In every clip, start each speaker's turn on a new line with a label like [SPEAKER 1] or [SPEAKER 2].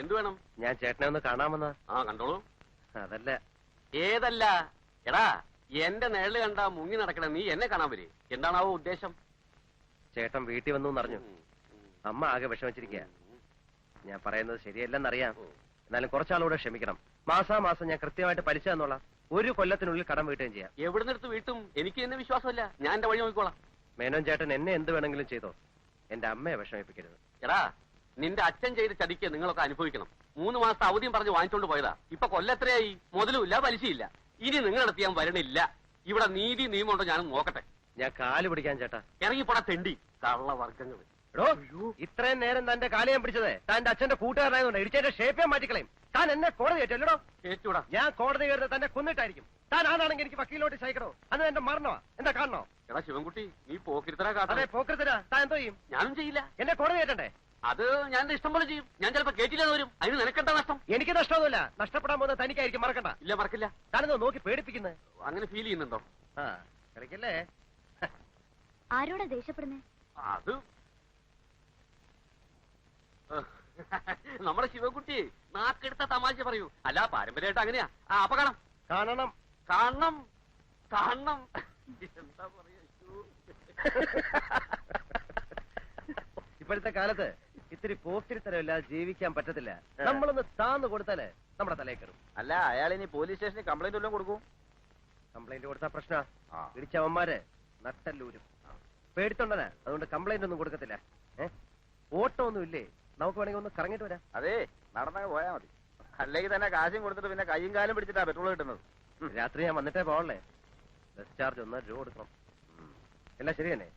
[SPEAKER 1] എന്ത് വേണം?
[SPEAKER 2] ഞാൻ ചേട്ടനെ ഒന്ന് കാണാമെന്നാ.
[SPEAKER 1] ആ കണ്ടോളൂ.
[SPEAKER 2] അതല്ല.
[SPEAKER 1] ഏതല്ല? എടാ എന്റെ നിഴല് കണ്ട മുങ്ങി നടക്കണ നീ എന്നെ കാണാൻ വരെ. എന്താണാവോ ഉദ്ദേശം?
[SPEAKER 2] ചേട്ടൻ വീട്ടിൽ വന്നു അറിഞ്ഞു. അമ്മ ആകെ വിഷമിച്ചിരിക്കുക. ഞാൻ പറയുന്നത് ശരിയല്ലെന്നറിയാം. എന്നാലും കുറച്ചാളൂടെ ക്ഷമിക്കണം. മാസാമാസം ഞാൻ കൃത്യമായിട്ട് പലിശ എന്നുള്ള 1 കൊല്ലത്തിനുള്ളിൽ കടം വീട്ടുകയും ചെയ്യാം.
[SPEAKER 1] എവിടുന്നെടുത്ത് വീട്ടും? എനിക്ക് എന്നെ വിശ്വാസമില്ല. ഞാൻ എന്റെ വഴി നോക്കിക്കോളാം.
[SPEAKER 2] മേനോൻ ചേട്ടൻ എന്നെ എന്ത് വേണമെങ്കിലും ചെയ്തോ, എന്റെ അമ്മയെ വിഷമിപ്പിക്കരുത്.
[SPEAKER 1] എടാ നിന്റെ അച്ഛൻ ചെയ്ത ചതിക്ക് നിങ്ങളൊക്കെ അനുഭവിക്കണം. 3 മാസത്തെ അവധിയും പറഞ്ഞ് വാങ്ങിച്ചോണ്ട് പോയതാ. ഇപ്പൊ കൊല്ലത്രയായി, മുതലുമില്ല പലിശയില്ല. ഇനി നിങ്ങളടുത്ത് ഞാൻ വരണില്ല. ഇവിടെ നീതി നിയമമുണ്ടോ ഞാനും നോക്കട്ടെ.
[SPEAKER 2] ഞാൻ കാല് പിടിക്കാൻ ചേട്ടാ.
[SPEAKER 1] ഇറങ്ങിപ്പോടാ തെണ്ടി കള്ളവർഗ്ഗങ്ങൾ.
[SPEAKER 2] എടോ, ഇത്രയും നേരം തന്റെ കാല് ഞാൻ പിടിച്ചത് തന്റെ അച്ഛന്റെ കൂട്ടുകാരനായതുകൊണ്ട് ഇടിച്ചേന്റെ ഷേപ്പേ മാറ്റിക്കളയും. താൻ എന്നെ കോടതി കയറ്റല്ലോ.
[SPEAKER 1] കേട്ടൂടാ.
[SPEAKER 2] ഞാൻ കോടതി കയറുന്നത് തന്നെ കൊന്നിട്ടായിരിക്കും. താൻ ആണാണെങ്കിൽ എനിക്ക് വക്കീലോട്ട് സഹിക്കണോ? അന്ന് എന്റെ മരണമാ. എന്താ കാണണോ?
[SPEAKER 1] എടാ ശിവൻകുട്ടി, നീ പോക്കിരിത്തരാ കാട്ടെ.
[SPEAKER 2] അതെ, പോക്കരുത്തരാ. താൻ എന്തോ ചെയ്യും?
[SPEAKER 1] ഞാനും ചെയ്യില്ല.
[SPEAKER 2] എന്നെ കോടതി കയറ്റണ്ടേ?
[SPEAKER 1] അത് ഞാൻ എന്റെ ഇഷ്ടം പോലെ ചെയ്യും. ഞാൻ ചിലപ്പോ കേട്ടില്ലെന്ന് വരും. അതിന് നിനക്കെന്താ നഷ്ടം?
[SPEAKER 2] എനിക്ക് നഷ്ടമൊന്നുമില്ല. നഷ്ടപ്പെടാൻ പോകുന്നത് തനിക്കായിരിക്കും. മറക്കണ്ട.
[SPEAKER 1] ഇല്ല, മറക്കില്ല.
[SPEAKER 2] താനെന്തോ നോക്കി പേടിപ്പിക്കുന്നത്?
[SPEAKER 1] അങ്ങനെ ഫീൽ ചെയ്യുന്നുണ്ടോ?
[SPEAKER 2] ആ, കളിക്കല്ലേ.
[SPEAKER 3] ആരോടാ ദേഷ്യപ്പെടുന്നേ?
[SPEAKER 1] അത് നമ്മുടെ ശിവൻകുട്ടി നാക്കെടുത്ത തമാശ പറയൂ. അല്ല, പാരമ്പര്യമായിട്ട് അങ്ങനെയാ. അപ്പൊ കാണാം.
[SPEAKER 2] കാണണം.
[SPEAKER 1] കാണണം. കാണണം. എന്താ പറയാ?
[SPEAKER 2] ഇപ്പോഴത്തെ കാലത്ത് ഇത്തിരി പോക്കിരിത്തരമില്ലാതെ ജീവിക്കാൻ പറ്റത്തില്ല. നമ്മളൊന്ന് താന്ന് കൊടുത്താല് നമ്മുടെ തലയിൽ കയറും.
[SPEAKER 4] അല്ല, അയാൾ ഇനി പോലീസ് സ്റ്റേഷനിൽ കംപ്ലൈന്റ് വല്ലതും കൊടുക്കും?
[SPEAKER 2] കംപ്ലൈന്റ് കൊടുത്ത പ്രശ്ന ഇടിച്ചവന്മാര് നട്ടല്ലൂരും. പേടിത്തൊണ്ടനാ, അതുകൊണ്ട് കംപ്ലൈന്റ് ഒന്നും കൊടുക്കത്തില്ല. ഓട്ടോ ഒന്നും ഇല്ലേ? നമുക്ക് വേണമെങ്കിൽ ഒന്ന് കറങ്ങിട്ട് വരാം.
[SPEAKER 4] അതെ, നടന്നങ്ങ് പോയാ മതി. അല്ലെങ്കിൽ തന്നെ കാശും കൊടുത്തിട്ട് പിന്നെ കയ്യും കാലും പിടിച്ചിട്ടാ പെട്രോൾ കിട്ടുന്നത്.
[SPEAKER 2] രാത്രി ഞാൻ വന്നിട്ടേ പോകണേ. ബസ് ചാർജ് 1 രൂപ കൊടുക്കണം. എല്ലാം ശരി തന്നെ.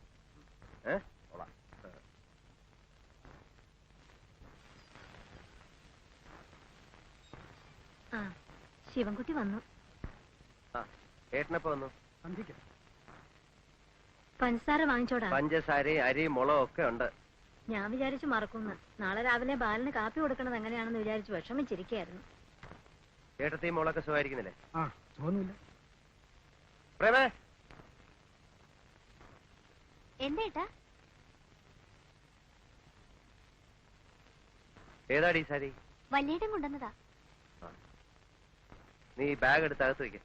[SPEAKER 3] ശിവൻകുട്ടി വന്നു.
[SPEAKER 2] ഏട്ടനപ്പോ വന്നു.
[SPEAKER 3] പഞ്ചസാര വാങ്ങിച്ചോടാ.
[SPEAKER 2] പഞ്ചസാരയും അരി മുളകും ഒക്കെ ഉണ്ട്.
[SPEAKER 3] ഞാൻ വിചാരിച്ചു മറക്കുന്നു. നാളെ രാവിലെ ബാലന് കാപ്പി കൊടുക്കണത് എങ്ങനെയാണെന്ന് വിചാരിച്ചു വിഷമിച്ചിരിക്കായിരുന്നു.
[SPEAKER 2] ഏട്ടത്തെയും മോളൊക്കെ സുഖമായിരിക്കുന്നില്ലേ?
[SPEAKER 3] പ്രേമേ, എന്തേട്ടാ?
[SPEAKER 2] ഏതാടി സാരി?
[SPEAKER 3] വല്യേട്ടൻ കൊണ്ടുവന്നതാ.
[SPEAKER 2] നീ ബാഗ് എടുത്ത് അകത്ത് വയ്ക്ക.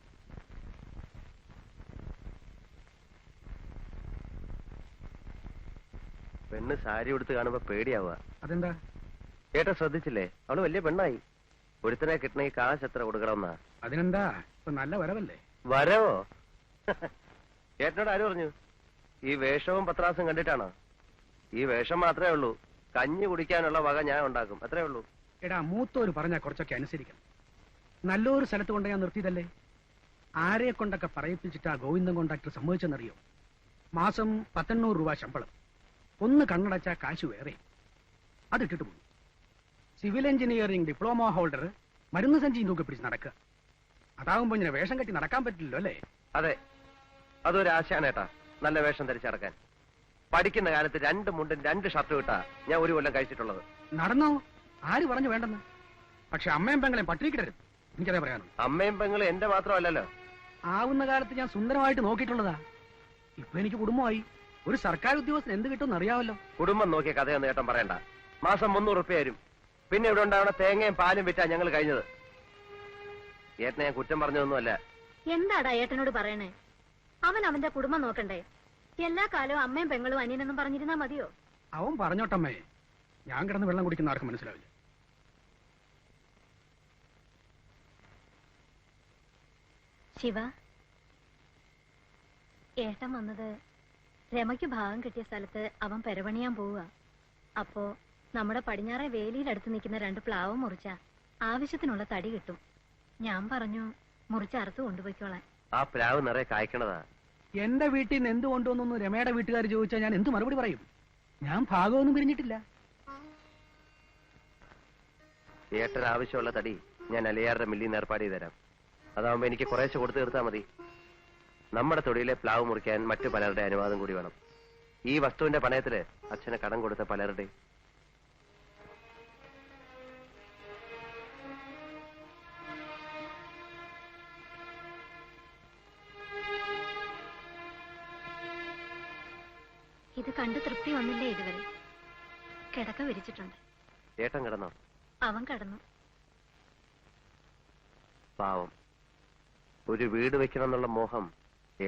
[SPEAKER 2] പെണ്ണ് സാരി ഉടുത്ത് കാണുമ്പോ പേടിയാവുക.
[SPEAKER 5] അതെന്താ?
[SPEAKER 2] ഏട്ടൻ ശ്രദ്ധിച്ചില്ലേ? അവള് വലിയ പെണ്ണായി. ഒരുത്തനെ കിട്ടണമെങ്കിൽ കാശ് എത്ര കൊടുക്കണമെന്നാ?
[SPEAKER 5] അതിനെന്താ, ഇപ്പൊ നല്ല വരവല്ലേ?
[SPEAKER 2] വരവോ? ഏട്ടനോട് ആര് പറഞ്ഞു? ഈ വേഷവും പത്രാസും കണ്ടിട്ടാണോ? ഈ വേഷം മാത്രമേ ഉള്ളൂ. കഞ്ഞി കുടിക്കാനുള്ള വക ഞാൻ ഉണ്ടാക്കും, അത്രേ ഉള്ളൂ.
[SPEAKER 5] എടാ, മൂത്തോര് പറഞ്ഞാൽ കുറച്ചൊക്കെ അനുസരിക്കണം. നല്ലൊരു സ്ഥലത്ത് കൊണ്ട് ഞാൻ നിർത്തിയതല്ലേ? ആരെ കൊണ്ടൊക്കെ പറയിപ്പിച്ചിട്ടാ ഗോവിന്ദൻ കോൺട്രാക്ടർ സമ്മതിച്ചെന്നറിയോ? മാസം 1800 രൂപ ശമ്പളം. ഒന്ന് കണ്ണടച്ചാ കാശ് വേറെ. അതിട്ടിട്ട് പോകും. സിവിൽ എഞ്ചിനീയറിംഗ് ഡിപ്ലോമ ഹോൾഡർ മരുന്ന് സഞ്ചിയും തൂക്കി പിടിച്ച് നടക്കുക. അതാവുമ്പോ ഇങ്ങനെ വേഷം കെട്ടി നടക്കാൻ പറ്റില്ലല്ലോ അല്ലേ?
[SPEAKER 2] അതെ, അതൊരു ആശാനേട്ടാ, നല്ല വേഷം ധരിച്ചിറക്കാൻ. പഠിക്കുന്ന കാലത്ത് 2 മുണ്ടും 2 ഷർട്ടും ഇട്ടാ ഞാൻ 1 കൊല്ലം കഴിച്ചിട്ടുള്ളത്.
[SPEAKER 5] നടന്നോ? ആര് പറഞ്ഞു വേണ്ടെന്ന്? പക്ഷെ അമ്മയും പെങ്ങളെയും പട്ടിണിക്കിടരുത്, എനിക്കതേ പറയാനുള്ളൂ.
[SPEAKER 2] അമ്മയും പെങ്ങളും എന്റെ മാത്രമല്ലല്ലോ.
[SPEAKER 5] ആവുന്ന കാലത്ത് ഞാൻ സുന്ദരമായിട്ട് നോക്കിയിട്ടുള്ളതാ. ഇപ്പൊ എനിക്ക് കുടുംബമായി. ഒരു സർക്കാർ ഉദ്യോഗസ്ഥന് എന്ത് കിട്ടുമെന്ന് അറിയാമല്ലോ.
[SPEAKER 2] കുടുംബം നോക്കിയ കഥയൊന്നും ഏട്ടൻ പറയണ്ട. മാസം 300 റുപ്യ വരും. പിന്നെ ഇവിടെ ഉണ്ടാവണ തേങ്ങയും പാലും വിറ്റാ ഞങ്ങൾ കഴിഞ്ഞത്. ഏട്ടനെ ഞാൻ കുറ്റം പറഞ്ഞതൊന്നുമല്ല.
[SPEAKER 3] എന്താടാ ഏട്ടനോട് പറയണേ? അവൻ അവന്റെ കുടുംബം നോക്കണ്ടേ? എല്ലാ കാലവും അമ്മയും പെങ്ങളും അനിയനെന്നും പറഞ്ഞിരുന്നാ മതിയോ?
[SPEAKER 5] അവൻ പറഞ്ഞോട്ടമ്മേ, ഞാൻ കിടന്ന് വെള്ളം കുടിക്കുന്ന ആർക്കും മനസ്സിലാവില്ല.
[SPEAKER 3] ശിവ, ഏട്ടൻ വന്നത് രമയ്ക്ക് ഭാഗം കിട്ടിയ സ്ഥലത്ത് അവൻ പെരപണിയാൻ പോവുക. അപ്പോ നമ്മുടെ പടിഞ്ഞാറെ വേലിയിലടുത്ത് നിൽക്കുന്ന 2 പ്ലാവ് മുറിച്ച ആവശ്യത്തിനുള്ള തടി കിട്ടും. ഞാൻ പറഞ്ഞു മുറിച്ച് അറുത്ത് കൊണ്ടുപോയിക്കോളാൻ.
[SPEAKER 2] ആ പ്ലാവ് നിറയെ കായ്ക്കണതാ.
[SPEAKER 5] എന്റെ വീട്ടിൽ നിന്ന് എന്ത് കൊണ്ടുവന്നു രമയുടെ വീട്ടുകാർ ചോദിച്ചാൽ ഞാൻ എന്ത് മറുപടി പറയും? ഞാൻ ഭാഗമൊന്നും പിരിഞ്ഞിട്ടില്ല.
[SPEAKER 2] ഏട്ടന് ആവശ്യമുള്ള തടി ഞാൻ അലിയാറുടെ മില്ലിൽ ഏർപ്പാട് ചെയ്ത് തരാം. അതാവുമ്പോ എനിക്ക് കുറേശ്ശെ കൊടുത്തു തീർത്താൽ മതി. നമ്മുടെ തൊടിയിലെ പ്ലാവ് മുറിക്കാൻ മറ്റു പലരുടെ അനുവാദം കൂടി വേണം. ഈ വസ്തുവിന്റെ പണയത്തില് അച്ഛന് കടം കൊടുത്ത പലരുടെ.
[SPEAKER 3] ഇത് കണ്ടു തൃപ്തി വന്നില്ലേ ഇതുവരെ? കിടക്ക വിരിച്ചിട്ടുണ്ട്.
[SPEAKER 2] ഏട്ടൻ കിടന്നോ?
[SPEAKER 3] അവൻ കടന്നു.
[SPEAKER 2] പാവം. ഒരു വീട് വെക്കണം എന്നുള്ള മോഹം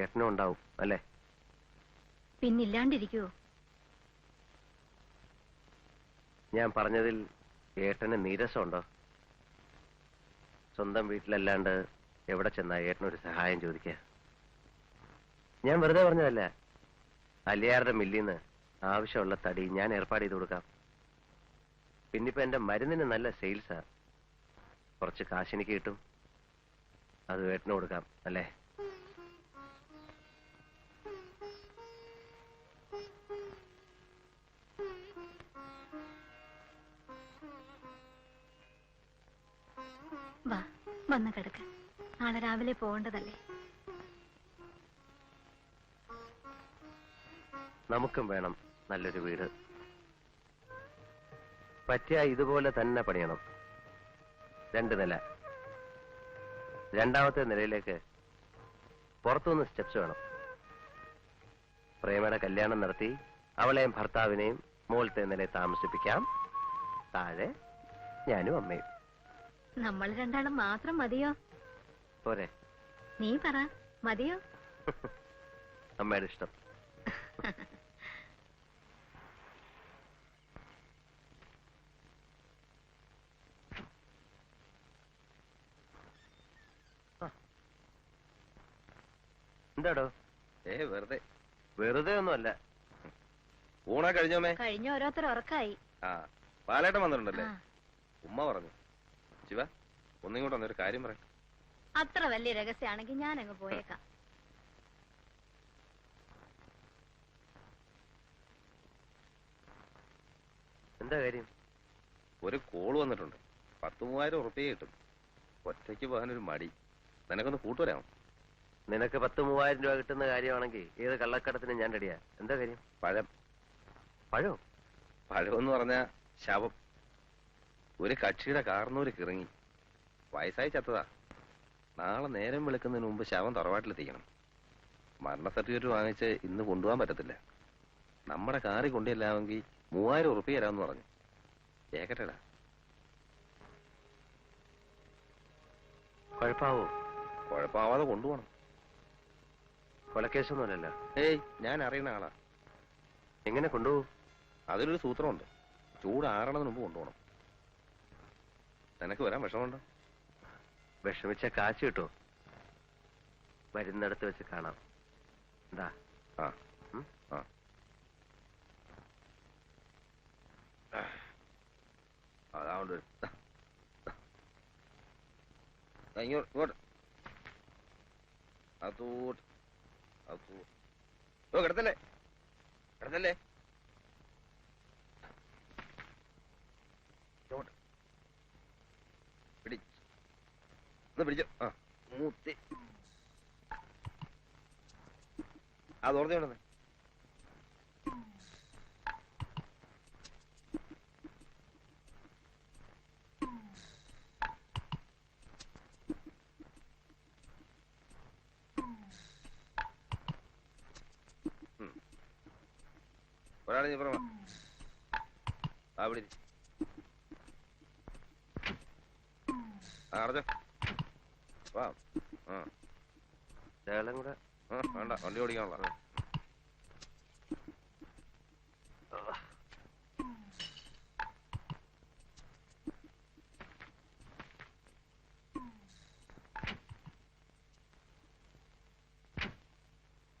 [SPEAKER 2] ഏട്ടനും ഉണ്ടാവും അല്ലേ?
[SPEAKER 3] പിന്നില്ലാണ്ടിരിക്കുവോ?
[SPEAKER 2] ഞാൻ പറഞ്ഞതിൽ ഏട്ടന് നീരസമുണ്ടോ? സ്വന്തം വീട്ടിലല്ലാണ്ട് എവിടെ ചെന്നാ ഏട്ടനൊരു സഹായം ചോദിക്കുക? ഞാൻ വെറുതെ പറഞ്ഞതല്ല. അലിയാറുടെ മില്ലിന്ന് ആവശ്യമുള്ള തടി ഞാൻ ഏർപ്പാട് ചെയ്ത് കൊടുക്കാം. പിന്നിപ്പോ എന്റെ മരുന്നിന് നല്ല സെയിൽസാ. കുറച്ച് കാശെനിക്ക് കിട്ടും. അത് ഏട്ടന് കൊടുക്കാം അല്ലേ?
[SPEAKER 3] വാ, വന്ന് കിടക്ക്. നാളെ രാവിലെ പോകേണ്ടതല്ലേ?
[SPEAKER 2] നമുക്കും വേണം നല്ലൊരു വീട്. പറ്റിയ ഇതുപോലെ തന്നെ പണിയണം. 2 നില. 2ാമത്തെ നിലയിലേക്ക് പുറത്തുനിന്ന് സ്റ്റെപ്സ് വേണം. പ്രേമയുടെ കല്യാണം നടത്തി അവളെയും ഭർത്താവിനെയും മുകളിലത്തെ നിലയിൽ താമസിപ്പിക്കാം. താഴെ ഞാനും അമ്മയും.
[SPEAKER 3] നമ്മൾ രണ്ടാളും മാത്രം മതിയോ?
[SPEAKER 2] പോരെ?
[SPEAKER 3] നീ പറ, മതിയോ?
[SPEAKER 2] അമ്മയുടെ ഇഷ്ടം. എന്താടോ?
[SPEAKER 4] വെറുതെ.
[SPEAKER 2] വെറുതെ ഒന്നുമല്ല.
[SPEAKER 4] ഊണാ കഴിഞ്ഞോമേ?
[SPEAKER 3] കഴിഞ്ഞ ഓരോരുത്തർ ഉറക്കായി.
[SPEAKER 4] ആ, പാലേട്ടൻ വന്നിട്ടുണ്ടല്ലേ?
[SPEAKER 3] ആ,
[SPEAKER 4] ഉമ്മ പറഞ്ഞു. ശിവ, ഒന്നിങ്ങോട്ട് വന്നൊരു കാര്യം പറയാം.
[SPEAKER 3] അത്ര വലിയ രഹസ്യമാണെങ്കിൽ ഞാൻ അങ്ങ് പോയേക്കാം.
[SPEAKER 2] എന്താ കാര്യം?
[SPEAKER 4] ഒരു കോൾ വന്നിട്ടുണ്ട്. 10,000 ഉറുപ്പിക കിട്ടും. ഒറ്റയ്ക്ക് പോകാനൊരു മടി. നിനക്കൊന്ന് കൂട്ടുവരാമോ?
[SPEAKER 2] നിനക്ക് 10,000 രൂപ കിട്ടുന്ന കാര്യമാണെങ്കിൽ ഏത് കള്ളക്കടത്തിന് ഞാൻ റെഡിയാ. എന്താ കാര്യം?
[SPEAKER 4] പഴം.
[SPEAKER 2] പഴോ?
[SPEAKER 4] പഴമെന്ന് പറഞ്ഞ ശവം. ഒരു കക്ഷിയുടെ കാർന്നൂര് കിറങ്ങി. വയസ്സായി ചത്തതാ. നാളെ നേരം വെളുക്കുന്നതിന് മുമ്പ് ശവം തറവാട്ടിലെത്തിക്കണം. മരണ സർട്ടിഫിക്കറ്റ് വാങ്ങിച്ച് ഇന്ന് കൊണ്ടുപോകാൻ പറ്റത്തില്ല. നമ്മുടെ കാറി കൊണ്ടുചെല്ലാമെങ്കിൽ 3,000 ഉറുപ്പിക തരാമെന്ന് പറഞ്ഞു. കേക്കട്ടെടാ.
[SPEAKER 2] കുഴപ്പാവോ?
[SPEAKER 4] കുഴപ്പമാവാതെ കൊണ്ടുപോകണം.
[SPEAKER 2] കൊലക്കേസൊന്നുമല്ലല്ലോ?
[SPEAKER 4] ഏയ്, ഞാൻ അറിയുന്ന ആളാ.
[SPEAKER 2] എങ്ങനെ കൊണ്ടുപോകും?
[SPEAKER 4] അതിലൊരു സൂത്രമുണ്ട്. ചൂടാറണതിന് മുമ്പ് കൊണ്ടുപോകണം. നിനക്ക് വരാൻ വിഷമമുണ്ടോ?
[SPEAKER 2] വിഷമിച്ച കാശ് കിട്ടുമോ? വരുന്നിടത്ത് വെച്ച് കാണാം. എന്താ?
[SPEAKER 4] ആ ആ, അതാണ്ട് ഇങ്ങോട്ട് അതോട്ട് ഓ കിടത്തല്ലേ കിടത്തല്ലേ പിടിച്ചോ. ആ മൂത്തി അത് ഓർമ്മ. ഒരാളെ നീ പറഞ്ഞ ആ വിളി അറിഞ്ഞോ. വാ. ആ
[SPEAKER 2] കൂടെ
[SPEAKER 4] വേണ്ട, വണ്ടി ഓടിക്കാനുള്ള.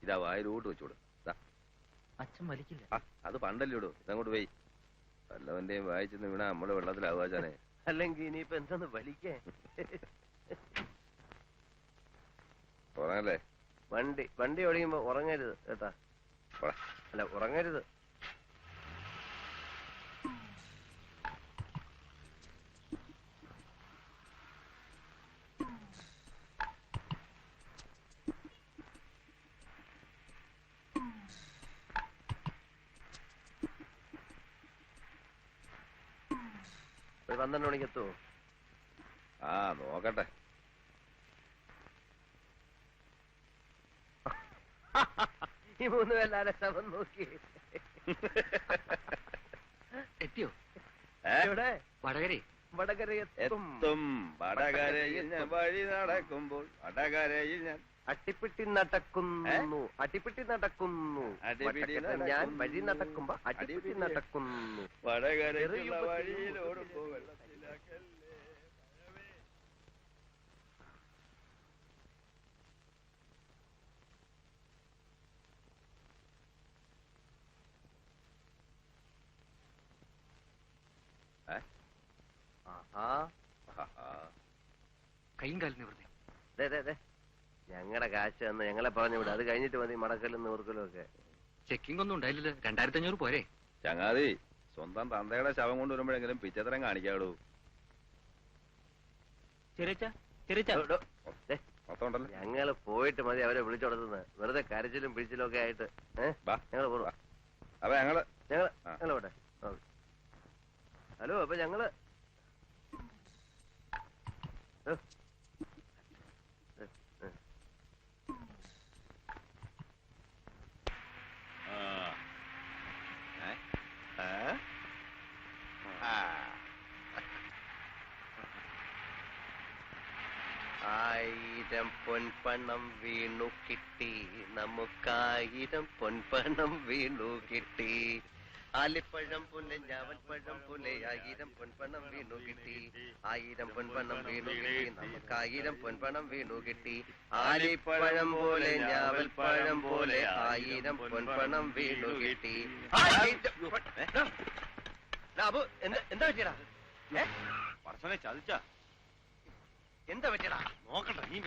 [SPEAKER 4] ഇതാ വായിലോട്ട് വെച്ചോട്.
[SPEAKER 2] അച്ഛൻ വലിക്കില്ല.
[SPEAKER 4] അത് പണ്ടല്ലേ ഇടൂ. ഇതങ്ങോട്ട് പോയി വല്ലവന്റെയും വായിച്ചെന്ന് വീണാ നമ്മള് വെള്ളത്തിലാവാച്ചാനെ.
[SPEAKER 2] അല്ലെങ്കിൽ ഇനിയിപ്പോ എന്താന്ന് വലിക്കേ?
[SPEAKER 4] ഉറങ്ങല്ലേ?
[SPEAKER 2] വണ്ടി ഓടിക്കുമ്പോ ഉറങ്ങരുത് കേട്ടാ. അല്ല, ഉറങ്ങരുത്. ഒരു 12 മണിക്ക് എത്തുമോ?
[SPEAKER 4] ആ നോക്കട്ടെ.
[SPEAKER 2] ഈ 3 പേരുടെ ശവം നോക്കി
[SPEAKER 1] എത്തിയോ?
[SPEAKER 2] ഇവിടെ
[SPEAKER 1] വടകരെ
[SPEAKER 2] വടകരയെത്തും
[SPEAKER 4] എത്തും വടകരയിൽ ഞാൻ വഴി നടക്കുമ്പോൾ വടകരയിൽ ഞാൻ
[SPEAKER 2] അട്ടിപ്പിട്ടി നടക്കുന്നു അട്ടിപ്പിട്ടി നടക്കുന്നു
[SPEAKER 4] അടിപിടി
[SPEAKER 2] വട്ടക്കെട്ട് ഞാൻ
[SPEAKER 4] നടക്കുന്നു.
[SPEAKER 2] വഴി നടക്കുമ്പോ അട്ടിപ്പിട്ടി
[SPEAKER 4] അടിപിടി
[SPEAKER 2] നടക്കുന്നു
[SPEAKER 4] വടകരയിലുള്ള വഴിയിലോടുമ്പോ വെള്ളത്തിലാക്കല്ലേ.
[SPEAKER 2] ആഹാ
[SPEAKER 4] ആഹാ.
[SPEAKER 1] കൈയും കാലിന് വെറുതെ
[SPEAKER 2] ഞങ്ങളുടെ കാശ് തന്ന് ഞങ്ങളെ പറഞ്ഞു വിടും അത് കഴിഞ്ഞിട്ട് മതി മടക്കലും നൂർക്കലും ഒക്കെ
[SPEAKER 1] ചെക്കിംഗ് ഒന്നും ഉണ്ടായില്ലല്ലോ 2500 പോരെ.
[SPEAKER 4] ചങ്ങാതി സ്വന്തം തന്തയുടെ ശവം കൊണ്ടുവരുമ്പോഴെങ്കിലും പിച്ചത്തരം കാണിക്കാടൂ. മൊത്തം ഉണ്ടല്ലോ.
[SPEAKER 2] ഞങ്ങള് പോയിട്ട് മതി അവരെ വിളിച്ചുടത്തുന്നത് വെറുതെ കരച്ചിലും പിടിച്ചിലും ഒക്കെ ആയിട്ട്
[SPEAKER 4] വാ.
[SPEAKER 2] ഞങ്ങള് പോവാ
[SPEAKER 4] അപ്പൊ ഞങ്ങള്
[SPEAKER 2] ഞങ്ങള് പോട്ടെ ഹലോ അപ്പൊ ഞങ്ങള് ആയിരം പൊൻപണം വീണു കിട്ടി നമുക്കായിരം പൊൻപണം വീണു കിട്ടി ആലിപ്പഴം പോലെ ഞാവൽപ്പഴം പോലെ ആയിരം പൊൻപണം വീണു കിട്ടി ആയിരം പൊൻപണം വീണു കിട്ടി നമുക്കായിരം പൊൻപണം വീണു കിട്ടി ആലിപ്പഴം പോലെ ഞാവൽപ്പഴം പോലെ ആയിരം പൊൻപണം വീണു കിട്ടി അബു എന്താ പറ്റിയടാ
[SPEAKER 4] പറച്ചനെ ചതിച്ചാ
[SPEAKER 2] എന്താ പറ്റിയടാ
[SPEAKER 4] നോക്കട്ടെ നീ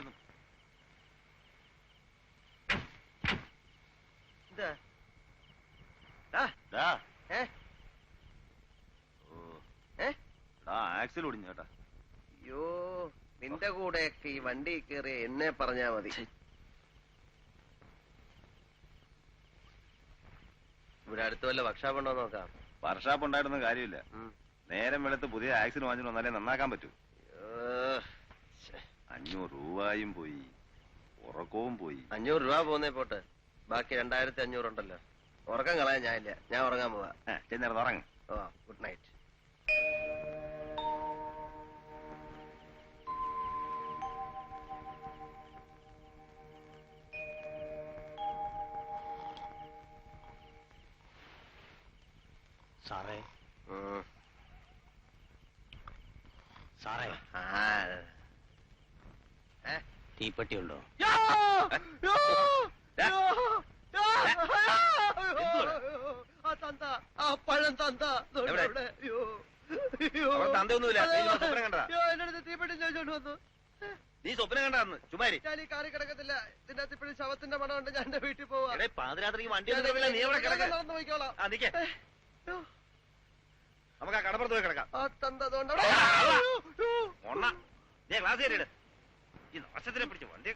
[SPEAKER 4] ആക്സിൽ ഒടിഞ്ഞു കേട്ടാ.
[SPEAKER 2] അയ്യോ നിന്റെ കൂടെയൊക്കെ ഈ വണ്ടി കയറി എന്നെ പറഞ്ഞാ മതി. ഇവിടെ അടുത്ത് വല്ല വർക്ക്ഷോപ്പ് ഉണ്ടോ നോക്കാം.
[SPEAKER 4] വർഷാപ്പ് ഉണ്ടായിരുന്ന കാര്യമില്ല. നേരം വെളുത്ത് പുതിയ ആക്സിൽ വാങ്ങിച്ചു വന്നാലേ നന്നാക്കാൻ പറ്റൂ. 500 രൂപയും പോയി ഉറക്കവും പോയി.
[SPEAKER 2] 500 രൂപ പോന്നേ പോട്ടെ ബാക്കി 2500 ഉണ്ടല്ലോ. ഉറക്കം കളയാൻ ഞാനില്ല ഞാൻ ഉറങ്ങാൻ പോവാ.
[SPEAKER 4] ചെന്നേരം ഉറങ്ങ്.
[SPEAKER 2] ഓ ഗുഡ് നൈറ്റ്.
[SPEAKER 1] സാറേ സാറേ തീപ്പെട്ടിയുണ്ടോ?
[SPEAKER 2] പഴം തന്ത
[SPEAKER 4] തന്തയൊന്നുമില്ല. സ്വപ്നം കണ്ടാ?
[SPEAKER 2] തീപ്പെട്ടി ചോദിച്ചോണ്ട് വന്നു.
[SPEAKER 4] നീ സ്വപ്നം കണ്ടാന്ന് ചുമാരി.
[SPEAKER 2] ഞാൻ ഈ കാറി കിടക്കത്തില്ല. ഇതിന്റെ അകത്ത് ഇപ്പോഴും ശവത്തിന്റെ മണമുണ്ട്. ഞാൻ എന്റെ വീട്ടിൽ പോവാ.
[SPEAKER 4] പാതിരാത്രിക്ക് വണ്ടി നീ എവിടെ കിടക്കാം.
[SPEAKER 2] നടന്നു പോയിക്കോളാം.
[SPEAKER 4] നമുക്ക് ആ കടപ്പുറത്ത് പോയി കിടക്കാം.
[SPEAKER 2] ആ തന്ത അതുകൊണ്ട്
[SPEAKER 4] നീ ക്ലാസ് കയറിയിട്. ഈ നാശത്തിനെ പിടിച്ച് വണ്ടി